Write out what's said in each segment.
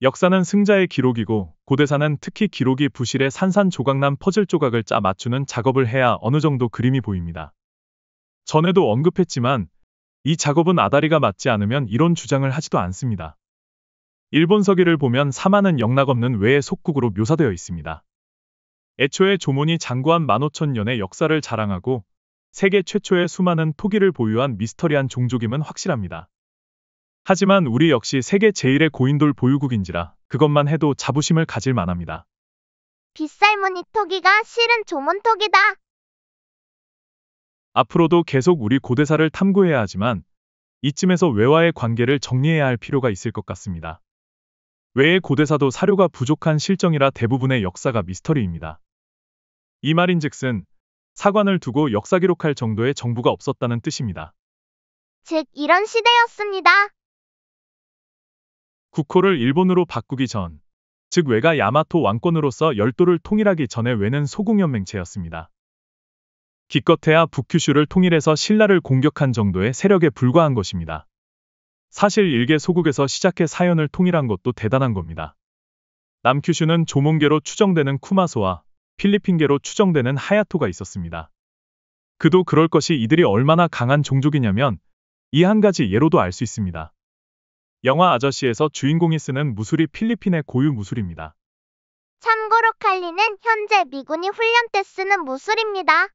역사는 승자의 기록이고 고대사는 특히 기록이 부실해 산산조각난 퍼즐 조각을 짜 맞추는 작업을 해야 어느 정도 그림이 보입니다. 전에도 언급했지만 이 작업은 아다리가 맞지 않으면 이론 주장을 하지도 않습니다. 일본 서기를 보면 사마는 영락없는 외의 속국으로 묘사되어 있습니다. 애초에 조몬이 장구한 15,000년의 역사를 자랑하고 세계 최초의 수많은 토기를 보유한 미스터리한 종족임은 확실합니다. 하지만 우리 역시 세계 제1의 고인돌 보유국인지라 그것만 해도 자부심을 가질 만합니다. 빗살무늬 토기가 실은 조몬 토기다. 앞으로도 계속 우리 고대사를 탐구해야 하지만 이쯤에서 외와의 관계를 정리해야 할 필요가 있을 것 같습니다. 외의 고대사도 사료가 부족한 실정이라 대부분의 역사가 미스터리입니다. 이 말인즉슨 사관을 두고 역사 기록할 정도의 정부가 없었다는 뜻입니다. 즉 이런 시대였습니다. 국호를 일본으로 바꾸기 전, 즉 외가 야마토 왕권으로서 열도를 통일하기 전에 외는 소국연맹체였습니다. 기껏해야 북큐슈를 통일해서 신라를 공격한 정도의 세력에 불과한 것입니다. 사실 일개 소국에서 시작해 사연을 통일한 것도 대단한 겁니다. 남큐슈는 조몬계로 추정되는 쿠마소와 필리핀계로 추정되는 하야토가 있었습니다. 그도 그럴 것이 이들이 얼마나 강한 종족이냐면 이 한 가지 예로도 알 수 있습니다. 영화 아저씨에서 주인공이 쓰는 무술이 필리핀의 고유 무술입니다. 참고로 칼리는 현재 미군이 훈련 때 쓰는 무술입니다.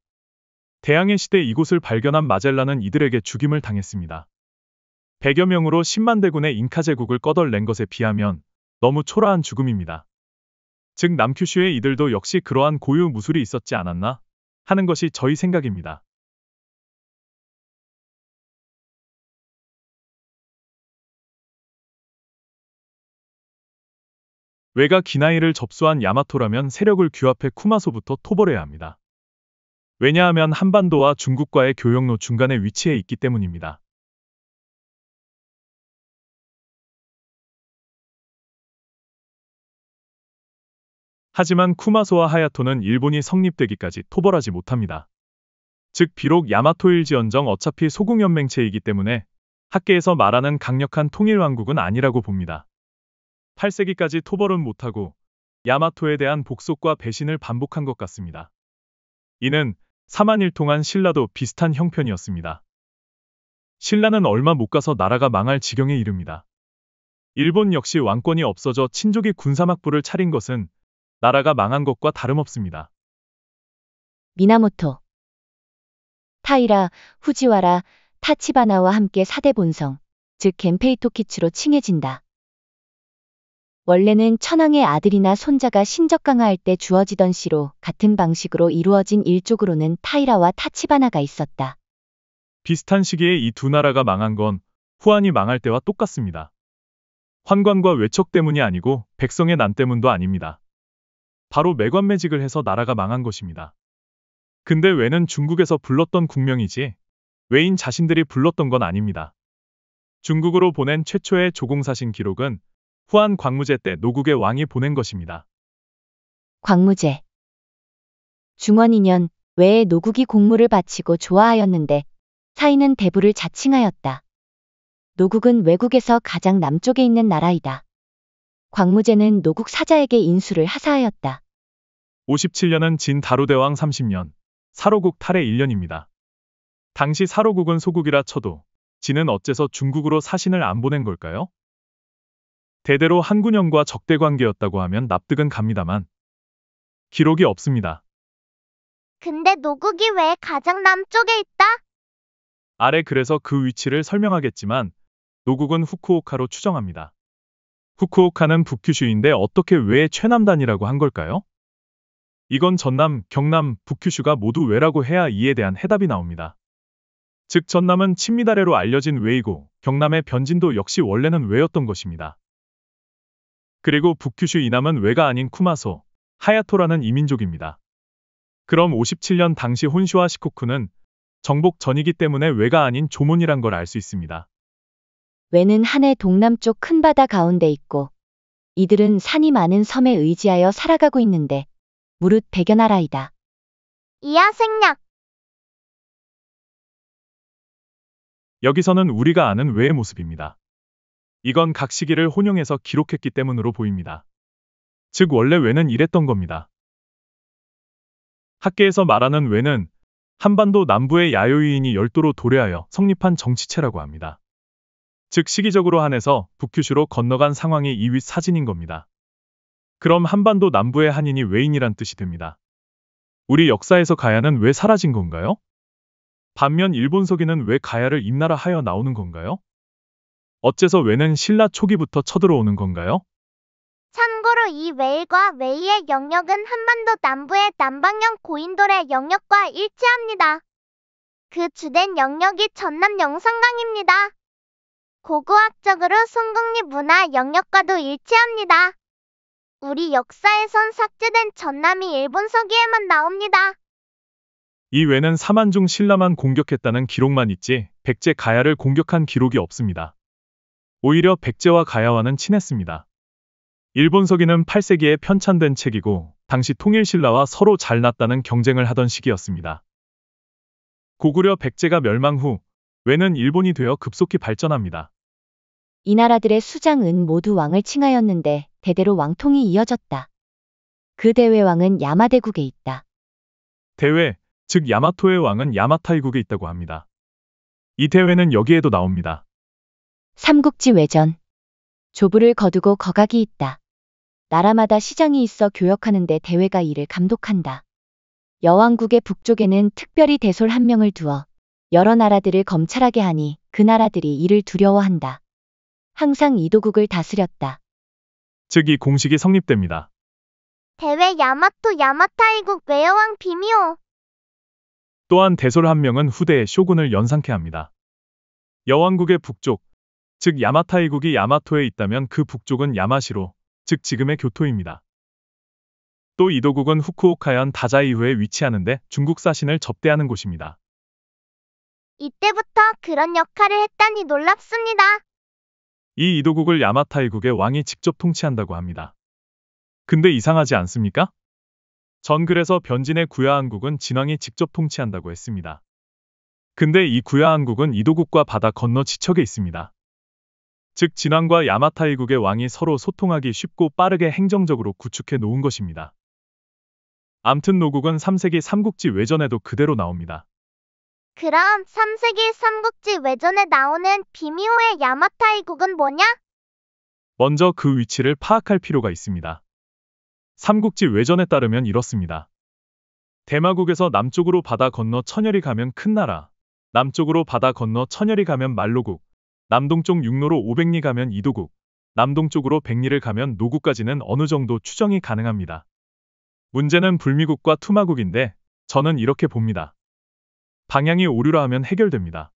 대항해 시대 이곳을 발견한 마젤란은 이들에게 죽임을 당했습니다. 100여 명으로 10만 대군의 잉카 제국을 꺼덜낸 것에 비하면 너무 초라한 죽음입니다. 즉 남큐슈의 이들도 역시 그러한 고유 무술이 있었지 않았나 하는 것이 저희 생각입니다. 외가 기나이를 접수한 야마토라면 세력을 규합해 쿠마소부터 토벌해야 합니다. 왜냐하면 한반도와 중국과의 교역로 중간에 위치해 있기 때문입니다. 하지만 쿠마소와 하야토는 일본이 성립되기까지 토벌하지 못합니다. 즉 비록 야마토일지언정 어차피 소국연맹체이기 때문에 학계에서 말하는 강력한 통일왕국은 아니라고 봅니다. 8세기까지 토벌은 못하고 야마토에 대한 복속과 배신을 반복한 것 같습니다. 이는 사만일 동안 신라도 비슷한 형편이었습니다. 신라는 얼마 못 가서 나라가 망할 지경에 이릅니다. 일본 역시 왕권이 없어져 친족이 군사막부를 차린 것은 나라가 망한 것과 다름없습니다. 미나모토, 타이라, 후지와라, 타치바나와 함께 4대 본성, 즉 겐페이 토키츠로 칭해진다. 원래는 천황의 아들이나 손자가 신적 강화할 때 주어지던 시로 같은 방식으로 이루어진 일족으로는 타이라와 타치바나가 있었다. 비슷한 시기에 이 두 나라가 망한 건 후한이 망할 때와 똑같습니다. 환관과 외척 때문이 아니고 백성의 난 때문도 아닙니다. 바로 매관매직을 해서 나라가 망한 것입니다. 근데 외는 중국에서 불렀던 국명이지 외인 자신들이 불렀던 건 아닙니다. 중국으로 보낸 최초의 조공사신 기록은 후한 광무제 때 노국의 왕이 보낸 것입니다. 광무제. 중원 2년 외에 노국이 공무를 바치고 조화하였는데 사이는 대부를 자칭하였다. 노국은 외국에서 가장 남쪽에 있는 나라이다. 광무제는 노국 사자에게 인수를 하사하였다. 57년은 진 다루대왕 30년, 사로국 탈의 1년입니다. 당시 사로국은 소국이라 쳐도 진은 어째서 중국으로 사신을 안 보낸 걸까요? 대대로 한군영과 적대 관계였다고 하면 납득은 갑니다만 기록이 없습니다. 근데 노국이 왜 가장 남쪽에 있다? 아래 그래서 그 위치를 설명하겠지만 노국은 후쿠오카로 추정합니다. 후쿠오카는 북큐슈인데 어떻게 왜 최남단이라고 한 걸까요? 이건 전남, 경남, 북큐슈가 모두 외라고 해야 이에 대한 해답이 나옵니다. 즉 전남은 친밀 아래로 알려진 외이고 경남의 변진도 역시 원래는 외였던 것입니다. 그리고 북큐슈 이남은 외가 아닌 쿠마소, 하야토라는 이민족입니다. 그럼 57년 당시 혼슈와 시코쿠는 정복 전이기 때문에 외가 아닌 조몬이란 걸 알 수 있습니다. 외는 한해 동남쪽 큰 바다 가운데 있고 이들은 산이 많은 섬에 의지하여 살아가고 있는데 무릇 백여나라이다. 이하 생략. 여기서는 우리가 아는 외의 모습입니다. 이건 각 시기를 혼용해서 기록했기 때문으로 보입니다. 즉 원래 왜는 이랬던 겁니다. 학계에서 말하는 왜는 한반도 남부의 야요이인이 열도로 도래하여 성립한 정치체라고 합니다. 즉 시기적으로 한해서 북큐슈로 건너간 상황이 이 윗 사진인 겁니다. 그럼 한반도 남부의 한인이 왜인이란 뜻이 됩니다. 우리 역사에서 가야는 왜 사라진 건가요? 반면 일본 서기는 왜 가야를 임나라 하여 나오는 건가요? 어째서 왜는 신라 초기부터 쳐들어오는 건가요? 참고로 이 웨일과 웨이의 영역은 한반도 남부의 남방형 고인돌의 영역과 일치합니다. 그 주된 영역이 전남 영산강입니다. 고고학적으로 송국리 문화 영역과도 일치합니다. 우리 역사에선 삭제된 전남이 일본 서기에만 나옵니다. 이 왜는 사만중 신라만 공격했다는 기록만 있지 백제 가야를 공격한 기록이 없습니다. 오히려 백제와 가야와는 친했습니다. 일본 서기는 8세기에 편찬된 책이고 당시 통일신라와 서로 잘났다는 경쟁을 하던 시기였습니다. 고구려 백제가 멸망 후 왜는 일본이 되어 급속히 발전합니다. 이 나라들의 수장은 모두 왕을 칭하였는데 대대로 왕통이 이어졌다. 그 대외왕은 야마대국에 있다. 대외, 즉 야마토의 왕은 야마타이국에 있다고 합니다. 이 대외는 여기에도 나옵니다. 삼국지 외전. 조부를 거두고 거각이 있다. 나라마다 시장이 있어 교역하는데 대외가 이를 감독한다. 여왕국의 북쪽에는 특별히 대솔 한 명을 두어 여러 나라들을 검찰하게 하니 그 나라들이 이를 두려워한다. 항상 이도국을 다스렸다. 즉 이 공식이 성립됩니다. 대외 야마토 야마타이국 외여왕 비미오. 또한 대솔 한 명은 후대의 쇼군을 연상케 합니다. 여왕국의 북쪽, 즉 야마타이국이 야마토에 있다면 그 북쪽은 야마시로, 즉 지금의 교토입니다. 또 이도국은 후쿠오카현 다자이후에 위치하는데 중국 사신을 접대하는 곳입니다. 이때부터 그런 역할을 했다니 놀랍습니다. 이 이도국을 야마타이국의 왕이 직접 통치한다고 합니다. 근데 이상하지 않습니까? 전 그래서 변진의 구야한국은 진왕이 직접 통치한다고 했습니다. 근데 이 구야한국은 이도국과 바다 건너 지척에 있습니다. 즉 진왕과 야마타이국의 왕이 서로 소통하기 쉽고 빠르게 행정적으로 구축해 놓은 것입니다. 암튼 노국은 3세기 삼국지 외전에도 그대로 나옵니다. 그럼 3세기 삼국지 외전에 나오는 비미호의 야마타이국은 뭐냐? 먼저 그 위치를 파악할 필요가 있습니다. 삼국지 외전에 따르면 이렇습니다. 대마국에서 남쪽으로 바다 건너 천열이 가면 큰나라, 남쪽으로 바다 건너 천열이 가면 말로국, 남동쪽 육로로 500리 가면 이도국, 남동쪽으로 100리를 가면 노국까지는 어느 정도 추정이 가능합니다. 문제는 불미국과 투마국인데 저는 이렇게 봅니다. 방향이 오류라 하면 해결됩니다.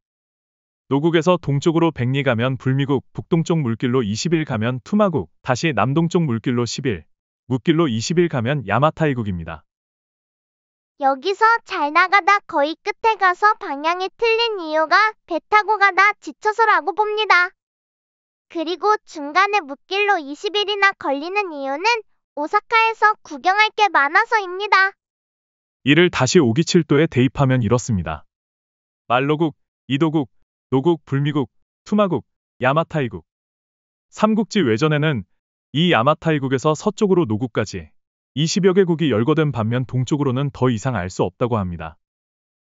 노국에서 동쪽으로 100리 가면 불미국, 북동쪽 물길로 20일 가면 투마국, 다시 남동쪽 물길로 10일, 묵길로 20일 가면 야마타이국입니다. 여기서 잘 나가다 거의 끝에 가서 방향이 틀린 이유가 배 타고 가다 지쳐서라고 봅니다. 그리고 중간에 묵길로 20일이나 걸리는 이유는 오사카에서 구경할 게 많아서입니다. 이를 다시 오기칠도에 대입하면 이렇습니다. 말로국, 이도국, 노국, 불미국, 투마국, 야마타이국. 삼국지 외전에는 이 야마타이국에서 서쪽으로 노국까지 20여 개국이 열거된 반면 동쪽으로는 더 이상 알 수 없다고 합니다.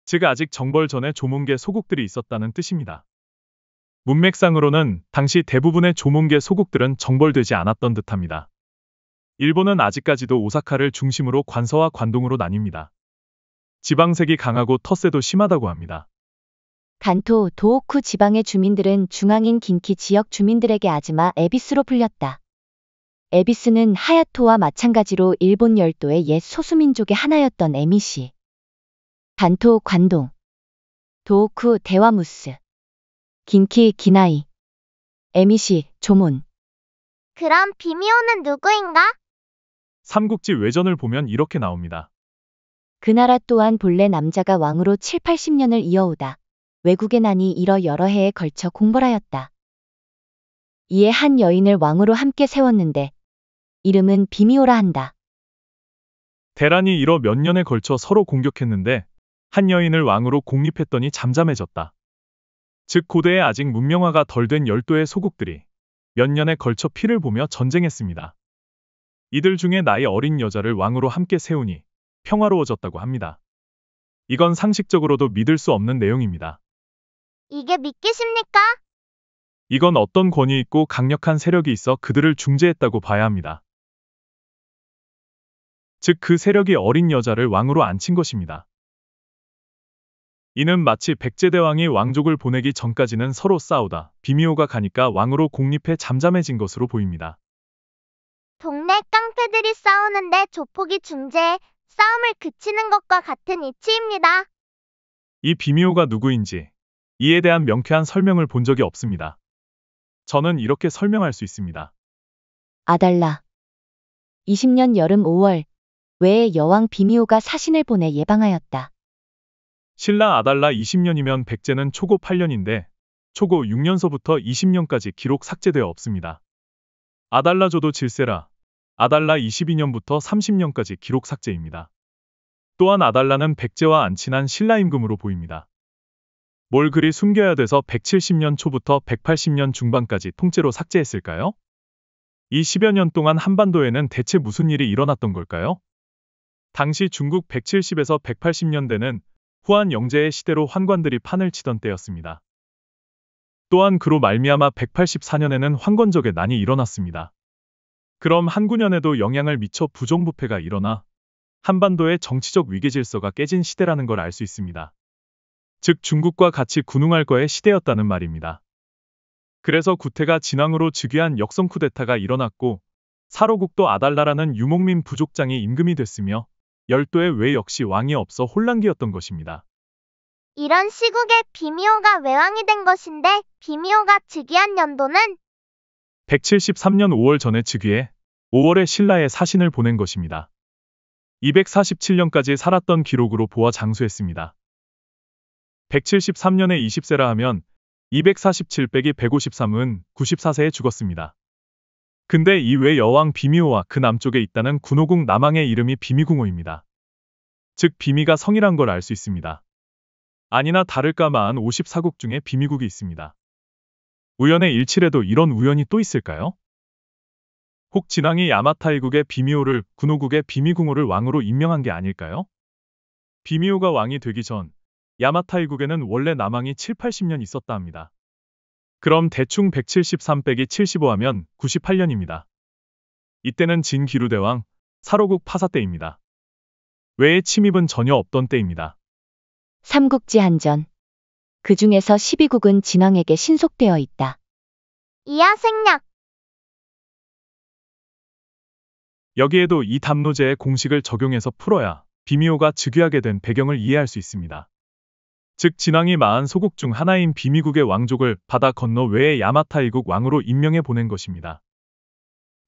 즉 아직 정벌 전에 조문계 소국들이 있었다는 뜻입니다. 문맥상으로는 당시 대부분의 조문계 소국들은 정벌되지 않았던 듯합니다. 일본은 아직까지도 오사카를 중심으로 관서와 관동으로 나뉩니다. 지방색이 강하고 텃세도 심하다고 합니다. 간토, 도호쿠 지방의 주민들은 중앙인 긴키 지역 주민들에게 아즈마 에비스로 불렸다. 에비스는 하야토와 마찬가지로 일본 열도의 옛 소수민족의 하나였던 에미시. 간토, 관동. 도호쿠, 대화무스. 긴키, 기나이. 에미시, 조문. 그럼 비미호는 누구인가? 삼국지 외전을 보면 이렇게 나옵니다. 그 나라 또한 본래 남자가 왕으로 7, 80년을 이어오다 외국에 나니 이러 여러 해에 걸쳐 공벌하였다. 이에 한 여인을 왕으로 함께 세웠는데 이름은 비미호라 한다. 대란이 이러 몇 년에 걸쳐 서로 공격했는데 한 여인을 왕으로 공립했더니 잠잠해졌다. 즉 고대에 아직 문명화가 덜 된 열도의 소국들이 몇 년에 걸쳐 피를 보며 전쟁했습니다. 이들 중에 나이 어린 여자를 왕으로 함께 세우니 평화로워졌다고 합니다. 이건 상식적으로도 믿을 수 없는 내용입니다. 이게 믿기십니까? 이건 어떤 권위 있고 강력한 세력이 있어 그들을 중재했다고 봐야 합니다. 즉 그 세력이 어린 여자를 왕으로 앉힌 것입니다. 이는 마치 백제대왕이 왕족을 보내기 전까지는 서로 싸우다 비미호가 가니까 왕으로 공립해 잠잠해진 것으로 보입니다. 동네 깡패들이 싸우는데 조폭이 중재해 싸움을 그치는 것과 같은 이치입니다. 이 비미호가 누구인지 이에 대한 명쾌한 설명을 본 적이 없습니다. 저는 이렇게 설명할 수 있습니다. 아달라. 20년 여름 5월, 외에 여왕 비미호가 사신을 보내 예방하였다. 신라 아달라 20년이면 백제는 초고 8년인데 초고 6년서부터 20년까지 기록 삭제되어 없습니다. 아달라조도 질세라 아달라 22년부터 30년까지 기록 삭제입니다. 또한 아달라는 백제와 안 친한 신라 임금으로 보입니다. 뭘 그리 숨겨야 돼서 170년 초부터 180년 중반까지 통째로 삭제했을까요? 이 10여 년 동안 한반도에는 대체 무슨 일이 일어났던 걸까요? 당시 중국 170에서 180년대는 후한 영제의 시대로 환관들이 판을 치던 때였습니다. 또한 그로 말미암아 184년에는 황건적의 난이 일어났습니다. 그럼 한군연에도 영향을 미쳐 부정부패가 일어나 한반도의 정치적 위계질서가 깨진 시대라는 걸 알 수 있습니다. 즉 중국과 같이 군웅할 거의 시대였다는 말입니다. 그래서 구태가 진왕으로 즉위한 역성 쿠데타가 일어났고 사로국도 아달라라는 유목민 부족장이 임금이 됐으며 열도의 외 역시 왕이 없어 혼란기였던 것입니다. 이런 시국에 비미호가 외왕이 된 것인데 비미호가 즉위한 연도는 173년 5월 전에 즉위해 5월에 신라에 사신을 보낸 것입니다. 247년까지 살았던 기록으로 보아 장수했습니다. 173년에 20세라 하면 247 빼기 153은 94세에 죽었습니다. 근데 이 외 여왕 비미호와 그 남쪽에 있다는 군호국 남왕의 이름이 비미궁호입니다. 즉 비미가 성이란 걸 알 수 있습니다. 아니나 다를까 마한 54국 중에 비미국이 있습니다. 우연의 일치래도 이런 우연이 또 있을까요? 혹 진왕이 야마타이국의 비미호를 군호국의 비미궁호를 왕으로 임명한 게 아닐까요? 비미호가 왕이 되기 전 야마타이국에는 원래 남왕이 7, 80년 있었다 합니다. 그럼 대충 173 빼기 75 하면 98년입니다. 이때는 진기루대왕 사로국 파사 때입니다. 외의 침입은 전혀 없던 때입니다. 삼국지 한전. 그 중에서 12국은 진왕에게 신속되어 있다. 이하 생략. 여기에도 이 담노제의 공식을 적용해서 풀어야 비미호가 즉위하게 된 배경을 이해할 수 있습니다. 즉 진왕이 40소국 중 하나인 비미국의 왕족을 바다 건너 외의 야마타이국 왕으로 임명해 보낸 것입니다.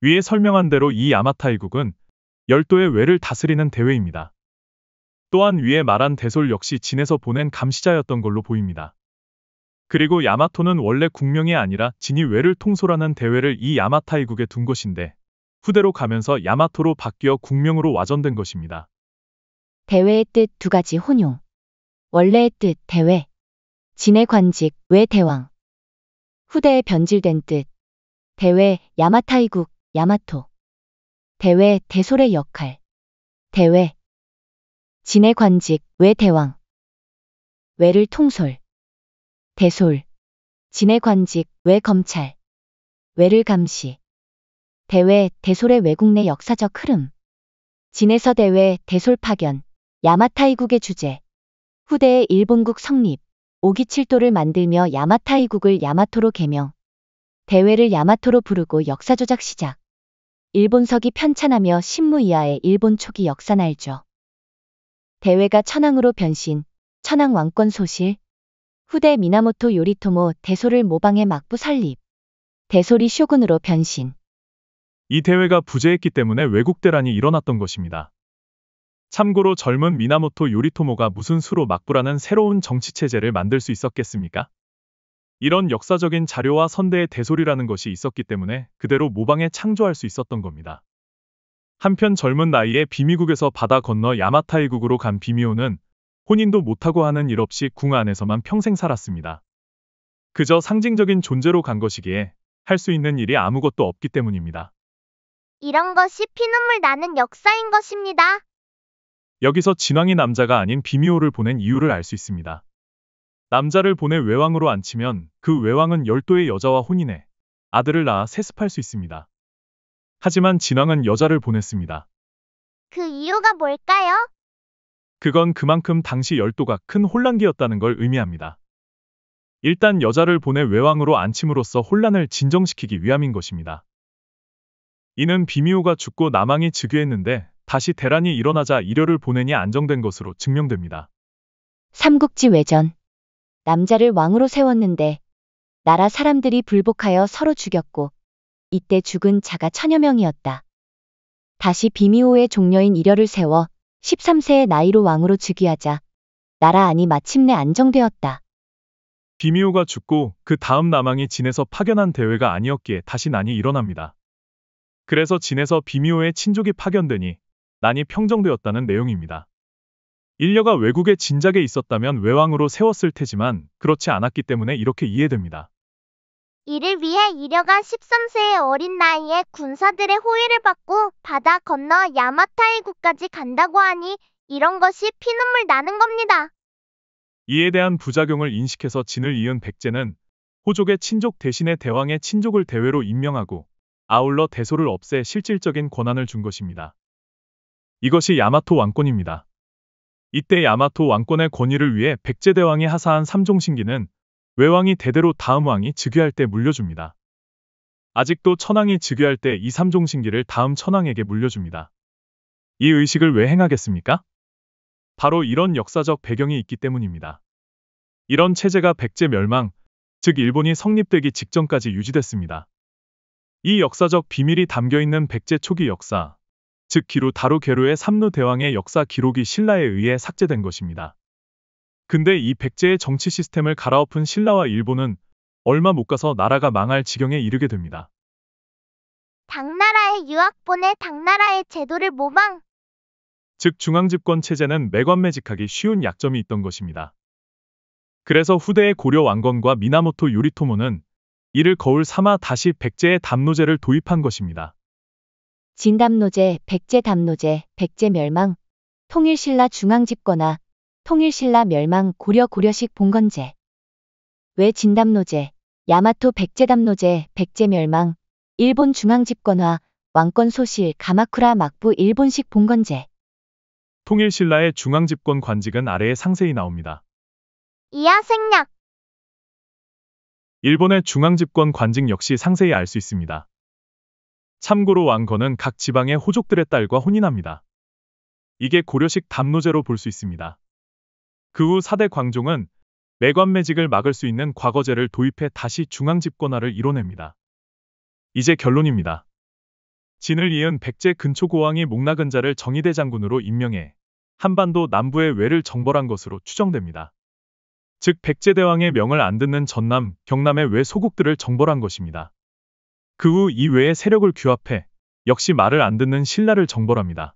위에 설명한 대로 이 야마타이국은 열도의 외를 다스리는 대회입니다. 또한 위에 말한 대솔 역시 진에서 보낸 감시자였던 걸로 보입니다. 그리고 야마토는 원래 국명이 아니라 진이 외를 통솔하는 대회를 이 야마타이국에 둔 것인데 후대로 가면서 야마토로 바뀌어 국명으로 와전된 것입니다. 대회의 뜻 두 가지 혼용. 원래의 뜻 대회. 진의 관직 외 대왕. 후대에 변질된 뜻. 대회 야마타이국 야마토. 대회 대솔의 역할. 대회. 진의 관직 외 대왕. 외를 통솔. 대솔. 진의 관직 외 검찰. 외를 감시. 대회 대솔의 외국 내 역사적 흐름. 진에서 대회 대솔 파견. 야마타이국의 주재. 후대의 일본국 성립. 오기칠도를 만들며 야마타이국을 야마토로 개명. 대회를 야마토로 부르고 역사조작 시작. 일본석이 편찬하며 신무 이하의 일본 초기 역사 날조. 대회가 천황으로 변신. 천황 왕권 소실. 후대 미나모토 요리토모 대솔을 모방해 막부 설립. 대솔이 쇼군으로 변신. 이 대회가 부재했기 때문에 왜국대란이 일어났던 것입니다. 참고로 젊은 미나모토 요리토모가 무슨 수로 막부라는 새로운 정치체제를 만들 수 있었겠습니까? 이런 역사적인 자료와 선대의 대솔이라는 것이 있었기 때문에 그대로 모방해 창조할 수 있었던 겁니다. 한편 젊은 나이에 비미국에서 바다 건너 야마타이국으로 간 비미호는 혼인도 못하고 하는 일 없이 궁 안에서만 평생 살았습니다. 그저 상징적인 존재로 간 것이기에 할 수 있는 일이 아무것도 없기 때문입니다. 이런 것이 피눈물 나는 역사인 것입니다. 여기서 진왕이 남자가 아닌 비미호를 보낸 이유를 알 수 있습니다. 남자를 보내 외왕으로 앉히면 그 외왕은 열도의 여자와 혼인해 아들을 낳아 세습할 수 있습니다. 하지만 진왕은 여자를 보냈습니다. 그 이유가 뭘까요? 그건 그만큼 당시 열도가 큰 혼란기였다는 걸 의미합니다. 일단 여자를 보내 외왕으로 앉힘으로써 혼란을 진정시키기 위함인 것입니다. 이는 비미호가 죽고 남왕이 즉위했는데 다시 대란이 일어나자 이려를 보내니 안정된 것으로 증명됩니다. 삼국지 외전. 남자를 왕으로 세웠는데 나라 사람들이 불복하여 서로 죽였고 이때 죽은 자가 1000여 명이었다. 다시 비미호의 종려인 이려를 세워 13세의 나이로 왕으로 즉위하자 나라 안이 마침내 안정되었다. 비미호가 죽고 그 다음 남왕이 진에서 파견한 대회가 아니었기에 다시 난이 일어납니다. 그래서 진에서 비미호의 친족이 파견되니 난이 평정되었다는 내용입니다. 인려가 외국에 진작에 있었다면 외왕으로 세웠을 테지만 그렇지 않았기 때문에 이렇게 이해됩니다. 이를 위해 이려가 13세의 어린 나이에 군사들의 호의를 받고 바다 건너 야마타일국까지 간다고 하니 이런 것이 피눈물 나는 겁니다. 이에 대한 부작용을 인식해서 진을 이은 백제는 호족의 친족 대신에 대왕의 친족을 대외로 임명하고 아울러 대소를 없애 실질적인 권한을 준 것입니다. 이것이 야마토 왕권입니다. 이때 야마토 왕권의 권위를 위해 백제대왕이 하사한 삼종신기는 외왕이 대대로 다음 왕이 즉위할 때 물려줍니다. 아직도 천왕이 즉위할 때 이 삼종신기를 다음 천왕에게 물려줍니다. 이 의식을 왜 행하겠습니까? 바로 이런 역사적 배경이 있기 때문입니다. 이런 체제가 백제 멸망, 즉 일본이 성립되기 직전까지 유지됐습니다. 이 역사적 비밀이 담겨있는 백제 초기 역사, 즉 기루 다루게루의 삼루 대왕의 역사 기록이 신라에 의해 삭제된 것입니다. 근데 이 백제의 정치 시스템을 갈아엎은 신라와 일본은 얼마 못 가서 나라가 망할 지경에 이르게 됩니다. 당나라의 유학 보내 당나라의 제도를 모방. 즉 중앙집권 체제는 매관매직하기 쉬운 약점이 있던 것입니다. 그래서 후대의 고려 왕건과 미나모토 요리토모는 이를 거울 삼아 다시 백제의 담노제를 도입한 것입니다. 진담노제, 백제담노제, 백제멸망, 통일신라 중앙집권화, 통일신라 멸망 고려식 봉건제. 왜 진담노제, 야마토 백제담노제, 백제멸망, 일본 중앙집권화, 왕권 소실, 가마쿠라 막부 일본식 봉건제. 통일신라의 중앙집권 관직은 아래에 상세히 나옵니다. 이하 생략. 일본의 중앙집권 관직 역시 상세히 알 수 있습니다. 참고로 왕건은 각 지방의 호족들의 딸과 혼인합니다. 이게 고려식 담노제로 볼 수 있습니다. 그 후 4대 광종은 매관매직을 막을 수 있는 과거제를 도입해 다시 중앙집권화를 이뤄냅니다. 이제 결론입니다. 진을 이은 백제 근초고왕이 목나근 자를 정의대 장군으로 임명해 한반도 남부의 외를 정벌한 것으로 추정됩니다. 즉 백제대왕의 명을 안 듣는 전남, 경남의 외 소국들을 정벌한 것입니다. 그 후 이 외의 세력을 규합해 역시 말을 안 듣는 신라를 정벌합니다.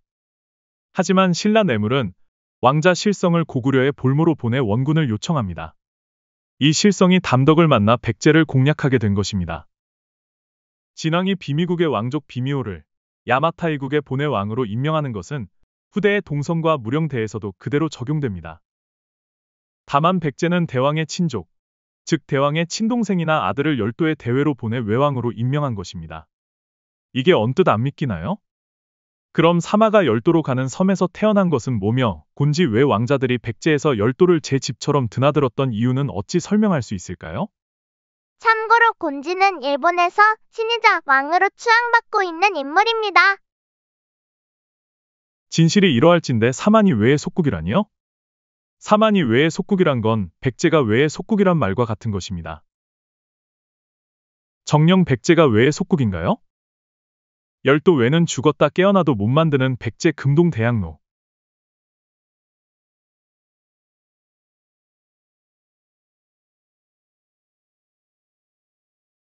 하지만 신라 내물은 왕자 실성을 고구려의 볼모로 보내 원군을 요청합니다. 이 실성이 담덕을 만나 백제를 공략하게 된 것입니다. 진왕이 비미국의 왕족 비미호를 야마타이국의 본의 왕으로 임명하는 것은 후대의 동성과 무령대에서도 그대로 적용됩니다. 다만 백제는 대왕의 친족, 즉 대왕의 친동생이나 아들을 열도의 대외로 보내 외왕으로 임명한 것입니다. 이게 언뜻 안 믿기나요? 그럼 사마가 열도로 가는 섬에서 태어난 것은 뭐며 곤지 외 왕자들이 백제에서 열도를 제 집처럼 드나들었던 이유는 어찌 설명할 수 있을까요? 참고로 곤지는 일본에서 신이자 왕으로 추앙받고 있는 인물입니다. 진실이 이러할진데 사만이 외의 속국이라니요? 사만이 외의 속국이란 건 백제가 외의 속국이란 말과 같은 것입니다. 정녕 백제가 외의 속국인가요? 열도 외는 죽었다 깨어나도 못 만드는 백제 금동 대학로.